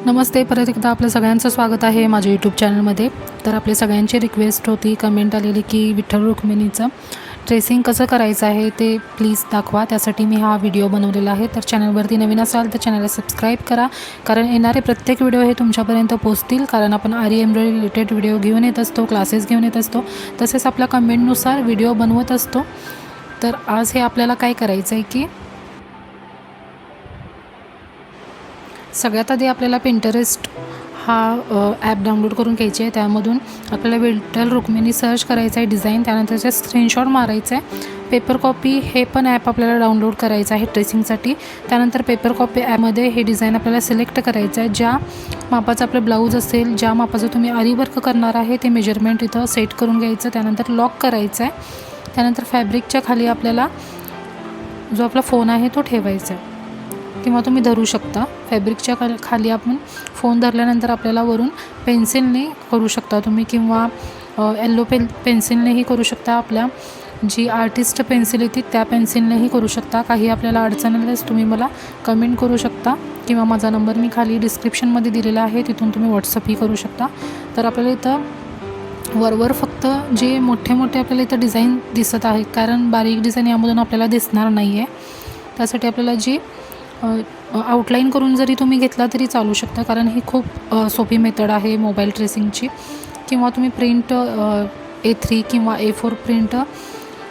नमस्ते, परत एकदा आपल्या सगळ्यांचं स्वागत आहे माझ्या यूट्यूब चॅनलमध्ये. तर आपली सगळ्यांची रिक्वेस्ट होती, कमेंट आलेली की विठ्ठल रुक्मिणीचं ट्रेसिंग कसं करायचं आहे ते प्लीज दाखवा. त्यासाठी मी हा व्हिडिओ बनवलेला आहे. तर चॅनलवरती नवीन असाल तर चॅनलला सबस्क्राईब करा, कारण येणारे प्रत्येक व्हिडिओ हे तुमच्यापर्यंत पोहोचतील. कारण आपण आरी एम्ब्रॉयडरी रिलेटेड व्हिडिओ घेऊन येत असतो, क्लासेस घेऊन येत असतो, तसेच आपल्या कमेंटनुसार व्हिडिओ बनवत असतो. तर आज हे आपल्याला काय करायचं आहे की सगळ्यात आधी आपल्याला पिंटरेस्ट हा ॲप डाउनलोड करून घ्यायचे आहे. त्यामधून आपल्याला विठ्ठल रुक्मिणी सर्च करायचं आहे डिझाईन, त्यानंतर त्याचा स्क्रीनशॉट मारायचा आहे. पेपर कॉपी हे पण ॲप आपल्याला डाउनलोड करायचं आहे ट्रेसिंगसाठी. त्यानंतर पेपर कॉपी ॲपमध्ये हे डिझाईन आपल्याला सिलेक्ट करायचं आहे. ज्या मापाचं आपलं ब्लाऊज असेल, ज्या मापाचं तुम्ही आरी वर्क करणार आहे ते मेजरमेंट इथं सेट करून घ्यायचं. त्यानंतर लॉक करायचं आहे. त्यानंतर फॅब्रिकच्या खाली आपल्याला जो आपला फोन आहे तो ठेवायचा आहे किंवा तुम्ही धरू शकता. फॅब्रिकच्या खाली आपण फोन धरल्यानंतर आपल्याला वरून पेन्सिलने करू शकता तुम्ही, किंवा येल्लो पेन्सिलनेही करू शकता. आपल्या जी आर्टिस्ट पेन्सिल येते त्या पेन्सिलनेही करू शकता. काही आपल्याला अडचण आल्यास तुम्ही मला कमेंट करू शकता, किंवा माझा नंबर मी खाली डिस्क्रिप्शनमध्ये दिलेला आहे, तिथून तुम्ही व्हॉट्सअपही करू शकता. तर आपल्याला इथं वरवर फक्त जे मोठे मोठे आपल्याला इथं डिझाईन दिसत आहे, कारण बारीक डिझाईन यामधून आपल्याला दिसणार नाही आहे. त्यासाठी आपल्याला जी आउटलाईन करून जरी तुम्ही घेतला तरी चालू शकता, कारण ही खूप सोपी मेथड आहे मोबाईल ट्रेसिंगची. किंवा तुम्ही प्रिंट A3 किंवा A4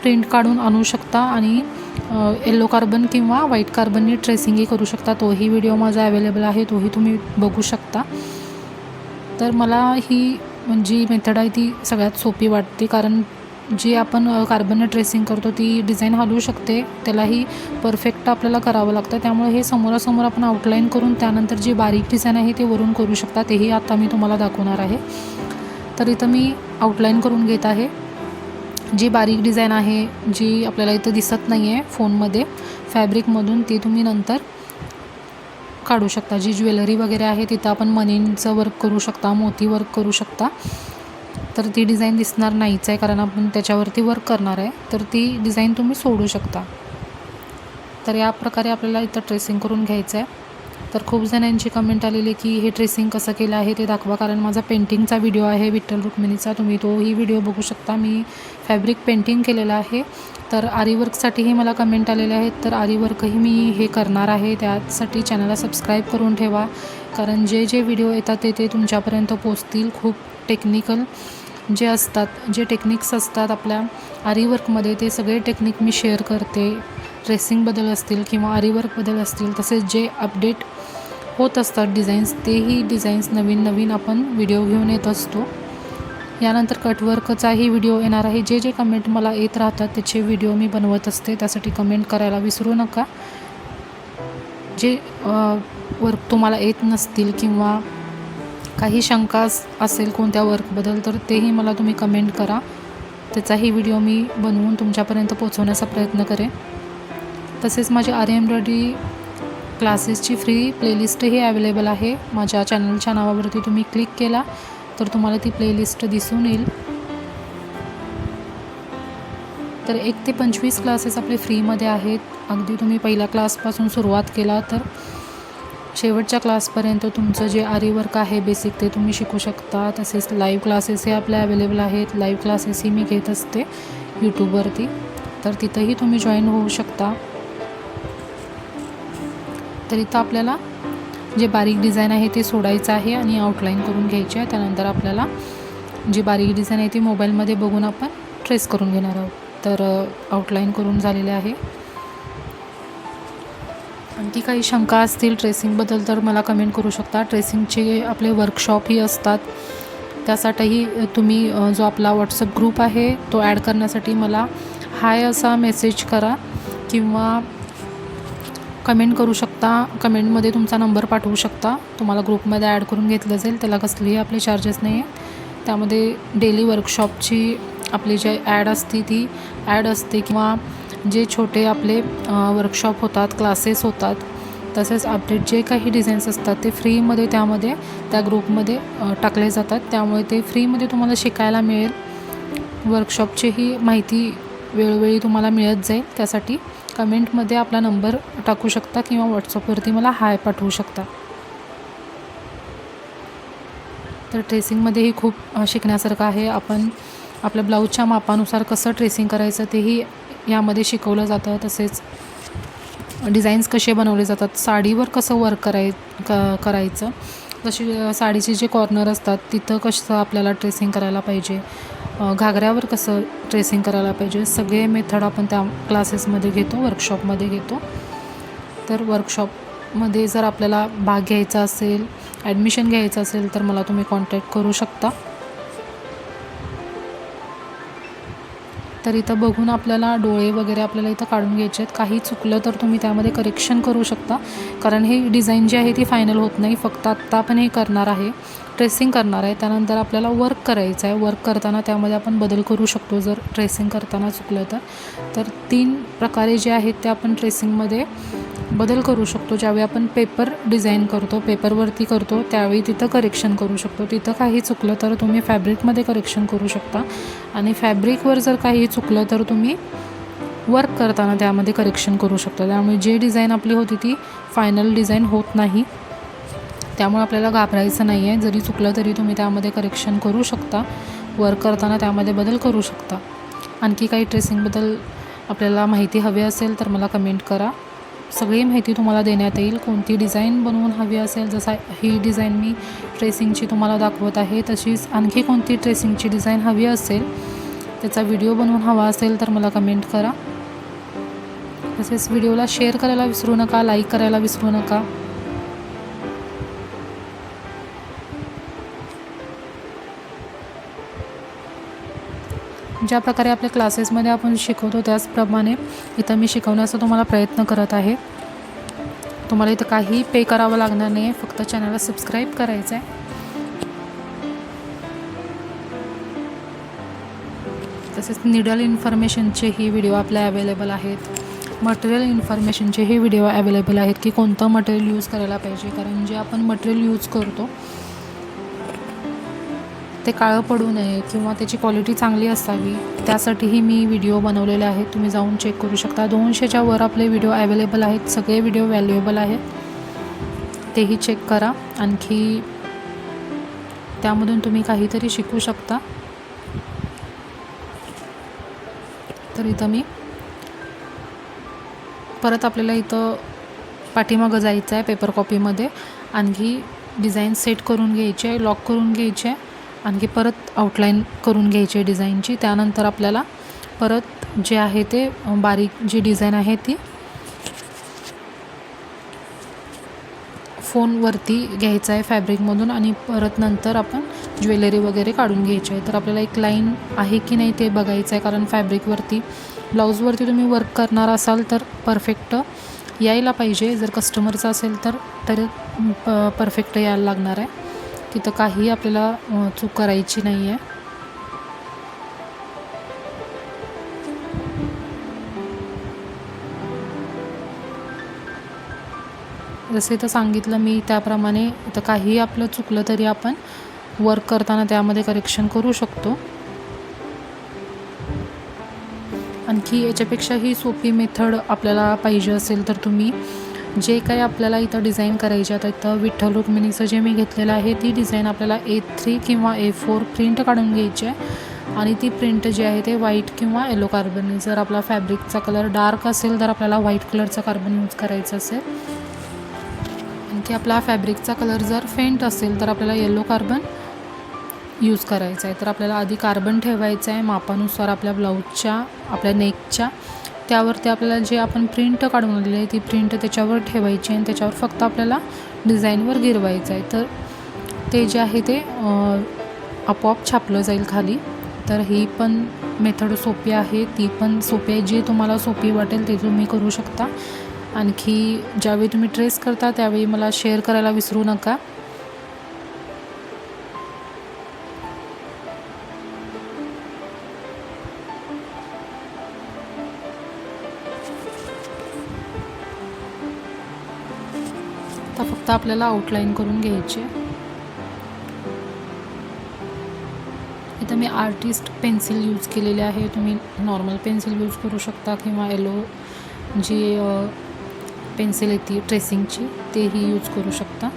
प्रिंट काढून आणू शकता आणि येल्लो कार्बन किंवा व्हाईट कार्बननी ट्रेसिंगही करू शकता. तोही व्हिडिओ माझा अवेलेबल आहे, तोही तुम्ही बघू शकता. तर मला ही जी मेथड आहे ती सगळ्यात सोपी वाटते, कारण जी आपण कार्बनने ट्रेसिंग करतो ती डिझाईन हलवू शकते, त्यालाही परफेक्ट आपल्याला करावं लागतं. त्यामुळे हे समोरासमोर आपण आउटलाईन करून त्यानंतर जी बारीक डिझाईन आहे ते वरून करू शकता. तेही आता मी तुम्हाला दाखवणार आहे. तर इथं मी आउटलाईन करून घेत आहे. जी बारीक डिझाईन आहे, जी आपल्याला इथं दिसत नाही आहे फोनमध्ये फॅब्रिकमधून, ती तुम्ही नंतर काढू शकता. जी ज्वेलरी वगैरे आहे तिथं आपण मनींचं वर्क करू शकता, मोती वर्क करू शकता. तर ती डिझाईन दिसणार नाहीच आहे, कारण आपण त्याच्यावरती वर्क करणार आहे. तर ती डिझाईन तुम्ही सोडू शकता. तर या प्रकारे आपल्याला इथं ट्रेसिंग करून घ्यायचं आहे. तर खूप जणांची कमेंट आलेली की हे ट्रेसिंग कसं केलं आहे ते दाखवा, कारण माझा पेंटिंगचा व्हिडिओ आहे विठ्ठल रुक्मिणीचा, तुम्ही तोही व्हिडिओ बघू शकता. मी फॅब्रिक पेंटिंग केलेलं आहे. तर आरीवर्कसाठीही मला कमेंट आलेले आहेत, तर आरीवर्कही मी हे करणार आहे. त्यासाठी चॅनलला सबस्क्राईब करून ठेवा, कारण जे जे व्हिडिओ येतात ते तुमच्यापर्यंत पोचतील. खूप टेक्निकल जे टेक्निक्स असतात आपल्या आरीवर्कमध्ये, ते सगळे टेक्निक मी शेअर करते. ट्रेसिंगबद्दल असतील किंवा आरीवर्कबद्दल असतील, तसेच जे अपडेट होत असतात डिझाईन्स, तेही डिझाईन्स नवीन आपण व्हिडिओ घेऊन येत असतो. यानंतर कटवर्कचाही व्हिडिओ येणार आहे. जे कमेंट मला येत राहतात त्याचे व्हिडिओ मी बनवत असते, त्यासाठी कमेंट करायला विसरू नका. जे वर्क तुम्हाला येत नसतील किंवा काही शंका असेल कोणत्या वर्कबद्दल, तर तेही मला तुम्ही कमेंट करा. त्याचाही व्हिडिओ मी बनवून तुमच्यापर्यंत पोहोचवण्याचा प्रयत्न करेन. तसेच माझी आरी एम्ब्रॉयडरी क्लासेसची फ्री प्लेलिस्टही अवेलेबल आहे. माझ्या चॅनलच्या नावावरती तुम्ही क्लिक केला तर तुम्हाला ती प्लेलिस्ट दिसून येईल. तर 1 ते 25 क्लासेस आपले फ्रीमध्ये आहेत. अगदी तुम्ही पहिल्या क्लासपासून सुरुवात केला तर शेवटच्या क्लासपर्यंत तुमचं जे आरी वर्क आहे बेसिक ते तुम्ही शिकू शकता. तसेच लाईव्ह क्लासेस हे आपल्या अवेलेबल आहेत. लाईव्ह क्लासेसही मी घेत असते यूट्यूबवरती, तर तिथंही तुम्ही जॉईन होऊ शकता. तर इथं आपल्याला जे बारीक डिझाईन आहे ते सोडायचं आहे आणि आउटलाईन करून घ्यायची आहे. त्यानंतर आपल्याला जी बारीक डिझाईन आहे ती मोबाईलमध्ये बघून आपण ट्रेस करून घेणार आहोत. तर आउटलाईन करून झालेले आहे. आणखी काही शंका असतील ट्रेसिंगबद्दल तर मला कमेंट करू शकता. ट्रेसिंगचे आपले वर्कशॉपही असतात, त्यासाठीही तुम्ही जो आपला व्हॉट्सअप ग्रुप आहे तो ॲड करण्यासाठी मला हाय असा मेसेज करा किंवा कमेंट करू शकता. कमेंटमध्ये तुमचा नंबर पाठवू शकता. तुम्हाला ग्रुपमध्ये ॲड करून घेतलं जाईल. त्याला कसलीही आपले चार्जेस नाही आहे. त्यामध्ये डेली वर्कशॉपची आपली जे ॲड असते ती ॲड असते, किंवा जे छोटे आपले वर्कशॉप होतात, क्लासेस होतात, तसेच अपडेट जे काही डिझाईन्स असतात ते फ्रीमध्ये त्या ग्रुपमध्ये टाकले जातात. त्यामुळे ते फ्रीमध्ये तुम्हाला शिकायला मिळेल. वर्कशॉपचीही माहिती वेळोवेळी तुम्हाला मिळत जाईल. त्यासाठी कमेंटमध्ये आपला नंबर टाकू शकता किंवा व्हॉट्सअपवरती मला हाय पाठवू शकता. तर ट्रेसिंगमध्येही खूप शिकण्यासारखं आहे. आपण आपल्या ब्लाऊजच्या मापानुसार कसं ट्रेसिंग करायचं तेही यामध्ये शिकवलं जातं. तसेच डिझाईन्स कसे बनवले जातात, साडीवर कसं वर्क करायचं, तशी साडीचे जे कॉर्नर असतात तिथं कसं आपल्याला ट्रेसिंग करायला पाहिजे, घागऱ्यावर कसं ट्रेसिंग करायला पाहिजे, सगळे मेथड आपण त्या क्लासेसमध्ये घेतो, वर्कशॉपमध्ये घेतो. तर वर्कशॉपमध्ये जर आपल्याला भाग घ्यायचा असेल, ॲडमिशन घ्यायचं असेल तर मला तुम्ही कॉन्टॅक्ट करू शकता. तर इथं बघून आपल्याला डोळे वगैरे आपल्याला इथं काढून घ्यायचे आहेत. काही चुकलं तर तुम्ही त्यामध्ये करेक्शन करू शकता, कारण हे डिझाईन जी आहे ती फायनल होत नाही. फक्त आत्ता आपण हे करणार आहे, ट्रेसिंग करणार आहे. त्यानंतर आपल्याला वर्क करायचं आहे. वर्क करताना त्यामध्ये आपण बदल करू शकतो जर ट्रेसिंग करताना चुकलं तर 3 प्रकारे जे आहेत ते आपण ट्रेसिंगमध्ये बदल करू शकतो. ज्यावेळी आपण पेपर डिझाईन करतो, पेपरवरती करतो, त्यावेळी तिथं करेक्शन करू शकतो. तिथं काही चुकलं तर तुम्ही फॅब्रिकमध्ये करेक्शन करू शकता, आणि फॅब्रिकवर जर काही चुकलं तर तुम्ही वर्क करताना त्यामध्ये करेक्शन करू शकता. त्यामुळे जे डिझाईन आपली होती ती फायनल डिझाईन होत नाही. त्यामुळे आपल्याला घाबरायचं नाही आहे. जरी चुकलं तरी तुम्ही त्यामध्ये करेक्शन करू शकता, वर्क करताना त्यामध्ये बदल करू शकता. आणखी काही ट्रेसिंगबद्दल आपल्याला माहिती हवी असेल तर मला कमेंट करा. सगळी माहिती तुम्हाला देण्यात येईल. कोणती डिझाईन बनवून हवी असेल, जसा ही डिझाईन मी ट्रेसिंगची तुम्हाला दाखवत आहे, तशीच आणखी कोणती ट्रेसिंगची डिझाईन हवी असेल, त्याचा व्हिडिओ बनवून हवा असेल तर मला कमेंट करा. तसेच व्हिडिओला शेअर करायला विसरू नका, लाईक करायला विसरू नका. ज्या प्रकारे आपल्या क्लासेसमध्ये आपण शिकवतो त्याचप्रमाणे इथं मी शिकवण्याचा तुम्हाला प्रयत्न करत आहे. तुम्हाला इथं काही पे करावं लागणार नाही आहे, फक्त चॅनलला सबस्क्राईब करायचं आहे. तसेच निडल इन्फॉर्मेशनचेही व्हिडिओ आपल्या अवेलेबल आहेत. मटेरियल इन्फॉर्मेशनचेही व्हिडिओ अवेलेबल आहेत की कोणतं मटेरियल यूज करायला पाहिजे, कारण जे आपण मटेरियल यूज करतो ते काळं पडू नये किंवा त्याची क्वालिटी चांगली असावी, त्यासाठीही मी व्हिडिओ बनवलेले आहेत. तुम्ही जाऊन चेक करू शकता. 200च्या वर आपले व्हिडिओ अवेलेबल आहेत. सगळे व्हिडिओ व्हॅल्युएबल आहेत, तेही चेक करा. आणखी त्यामधून तुम्ही काहीतरी शिकू शकता. तर इथं मी परत आपल्याला इथं पाठीमागं जायचं आहे पेपर कॉपीमध्ये. आणखी डिझाईन सेट करून घ्यायची आहे, लॉक करून घ्यायची आहे, आणखी परत आउटलाईन करून घ्यायची आहे डिझाईनची. त्यानंतर आपल्याला परत जे आहे ते बारीक जी डिझाईन आहे ती फोनवरती घ्यायचं आहे फॅब्रिकमधून, आणि परत नंतर आपण ज्वेलरी वगैरे काढून घ्यायची आहे. तर आपल्याला एक लाईन आहे की नाही ते बघायचं आहे, कारण फॅब्रिकवरती ब्लाऊजवरती तुम्ही वर्क करणार असाल तर परफेक्ट यायला पाहिजे. जर कस्टमरचं असेल तर परफेक्ट यायला लागणार आहे. तिथं काही आपल्याला चूक करायची नाही आहे. जसं इथं सांगितलं मी त्याप्रमाणे इथं काही आपलं चुकलं तरी आपण वर्क करताना त्यामध्ये करेक्शन करू शकतो. आणखी याच्यापेक्षाही सोपी मेथड आपल्याला पाहिजे असेल तर तुम्ही जे काही आपल्याला इथं डिझाईन करायची, आता इथं विठ्ठल रुक्मिणीचं जे मी घेतलेलं आहे ती डिझाईन आपल्याला A3 किंवा A4 प्रिंट काढून घ्यायची आहे, आणि ती प्रिंट जी आहे ते व्हाईट किंवा येलो कार्बन. जर आपला फॅब्रिकचा कलर डार्क असेल तर आपल्याला व्हाईट कलरचा कार्बन यूज करायचं असेल, आणखी आपला फॅब्रिकचा कलर जर फेंट असेल तर आपल्याला येलो कार्बन यूज करायचा आहे. तर आपल्याला आधी कार्बन ठेवायचं आहे मापानुसार आपल्या ब्लाऊजच्या, आपल्या नेकच्या. त्यावरती आपल्याला जे आपण प्रिंट काढून आणलेली आहे ती प्रिंट त्याच्यावर ठेवायची, आणि त्याच्यावर फक्त आपल्याला डिझाईनवर गिरवायचं आहे. तर ते जे आहे ते आपोआप छापलं जाईल खाली. तर ही पण मेथड सोपी आहे, ती पण सोपी आहे. जी तुम्हाला सोपी वाटेल ते तुम्ही करू शकता. आणखी ज्यावेळी तुम्ही ट्रेस करता त्यावेळी मला शेअर करायला विसरू नका. आता फक्त आपल्याला आउटलाईन करून घ्यायची. इथं मी आर्टिस्ट पेन्सिल यूज केलेले आहे. तुम्ही नॉर्मल पेन्सिल यूज करू शकता किंवा येलो जी पेन्सिल येते ट्रेसिंगची तेही यूज करू शकता.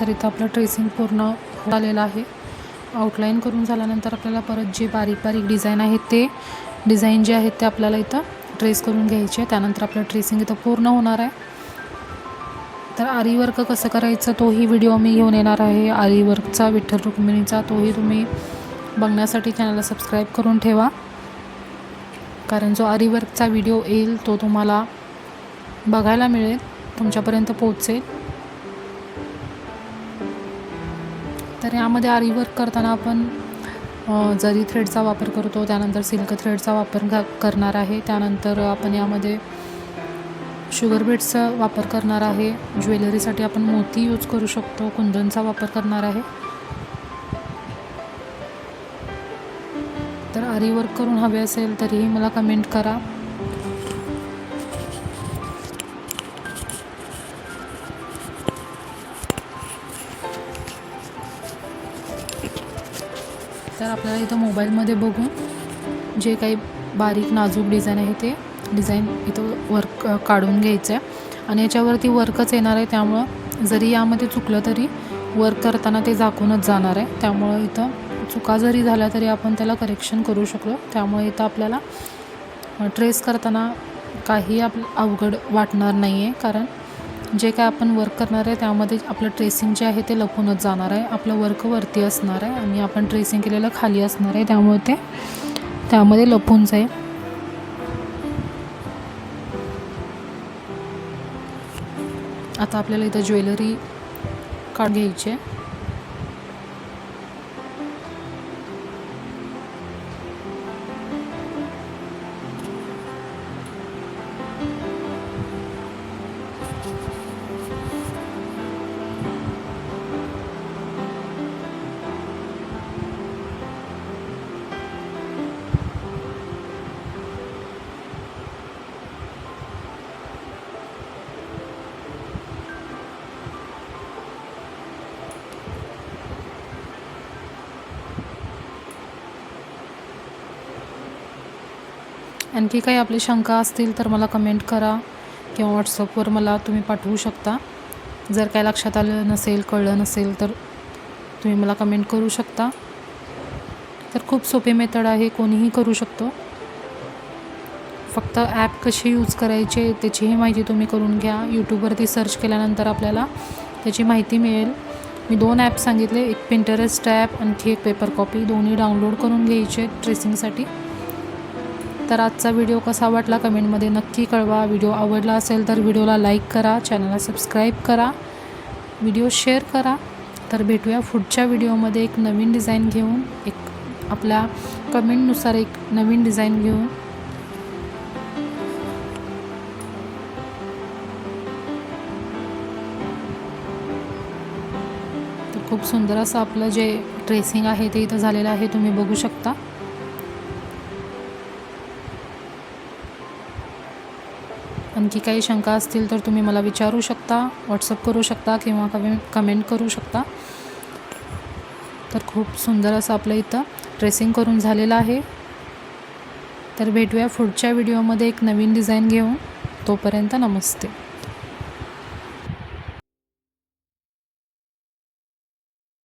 तर इथं आपलं ट्रेसिंग पूर्ण झालेलं आहे. आउटलाईन करून झाल्यानंतर आपल्याला परत जे बारीक बारीक डिझाईन आहेत ते डिझाईन जे आहेत ते आपल्याला इथं ट्रेस करून घ्यायचे आहे. त्यानंतर आपलं ट्रेसिंग इथं पूर्ण होणार आहे. तर आरी वर्क कसं करायचं तोही व्हिडिओ मी घेऊन येणार आहे. आरी वर्कचा विठ्ठल रुक्मिणीचा तोही तुम्ही बघण्यासाठी चॅनलला सबस्क्राईब करून ठेवा, कारण जो आरी वर्कचा व्हिडिओ येईल तो तुम्हाला बघायला मिळेल, तुमच्यापर्यंत पोहोचेल. तर यामध्ये आरी वर्क करताना आपण जरी थ्रेडचा वापर करतो, त्यानंतर सिल्क थ्रेडचा वापर करणार आहे. त्यानंतर आपण यामध्ये शुगर बीड्सचा वापर करणार आहे. ज्वेलरीसाठी आपण मोती यूज करू शकतो, कुंदनचा वापर करणार आहे. तर आरी वर्क करून हवे असेल तरीही मला कमेंट करा. तर आपल्याला इथं मोबाईलमध्ये बघून जे काही बारीक नाजूक डिझाईन आहे ते डिझाईन इथं वर्क काढून घ्यायचं आहे आणि याच्यावरती वर्कच येणार आहे. त्यामुळं जरी यामध्ये चुकलं तरी वर्क करताना ते झाकूनच जाणार आहे. त्यामुळं इथं चुका जरी झाल्या तरी आपण त्याला करेक्शन करू शकतो. त्यामुळे इथं आपल्याला ट्रेस करताना काही अवघड वाटणार नाही आहे, कारण जे काय आपण वर्क करणार आहे त्यामध्ये आपलं ट्रेसिंग जे आहे ते लपूनच जाणार आहे. आपलं वर्क वरती असणार आहे आणि आपण ट्रेसिंग केलेलं खाली असणार आहे, त्यामुळे ते त्यामध्ये लपून जाईल. आता आपल्याला इथं ज्वेलरी काढून घ्यायची आहे. आणखी काही आपली शंका असतील तर मला कमेंट करा किंवा व्हॉट्सअपवर मला तुम्ही पाठवू शकता. जर काय लक्षात आलं नसेल, कळलं नसेल तर तुम्ही मला कमेंट करू शकता. तर खूप सोपे मेथड आहे, कोणीही करू शकतो. फक्त ॲप कशी यूज करायचे त्याचीही माहिती तुम्ही करून घ्या. यूट्यूबवरती सर्च केल्यानंतर आपल्याला त्याची माहिती मिळेल. मी 2 ॲप सांगितले, एक पिंटरेस्ट ॲप, आणखी एक पेपर कॉपी. दोन्ही डाउनलोड करून घ्यायचे ट्रेसिंगसाठी. तर आजचा व्हिडिओ कसा वाटला कमेंटमध्ये नक्की कळवा. व्हिडिओ आवडला असेल तर व्हिडिओला लाईक करा, चॅनलला सबस्क्राईब करा, व्हिडिओ शेअर करा. तर भेटूया पुढच्या व्हिडिओमध्ये एक नवीन डिझाईन घेऊन, एक आपल्या कमेंटनुसार एक नवीन डिझाईन घेऊन. तर खूप सुंदर असं आपलं जे ट्रेसिंग आहे ते इथं झालेलं आहे, तुम्ही बघू शकता. आणखी काही शंका असतील तर तुम्ही मला विचारू शकता, व्हॉट्सअप करू शकता किंवा कमेंट करू शकता. तर खूप सुंदर असं आपलं इथं ट्रेसिंग करून झालेलं आहे. तर भेटूया पुढच्या व्हिडिओमध्ये एक नवीन डिझाईन घेऊन. तोपर्यंत नमस्ते.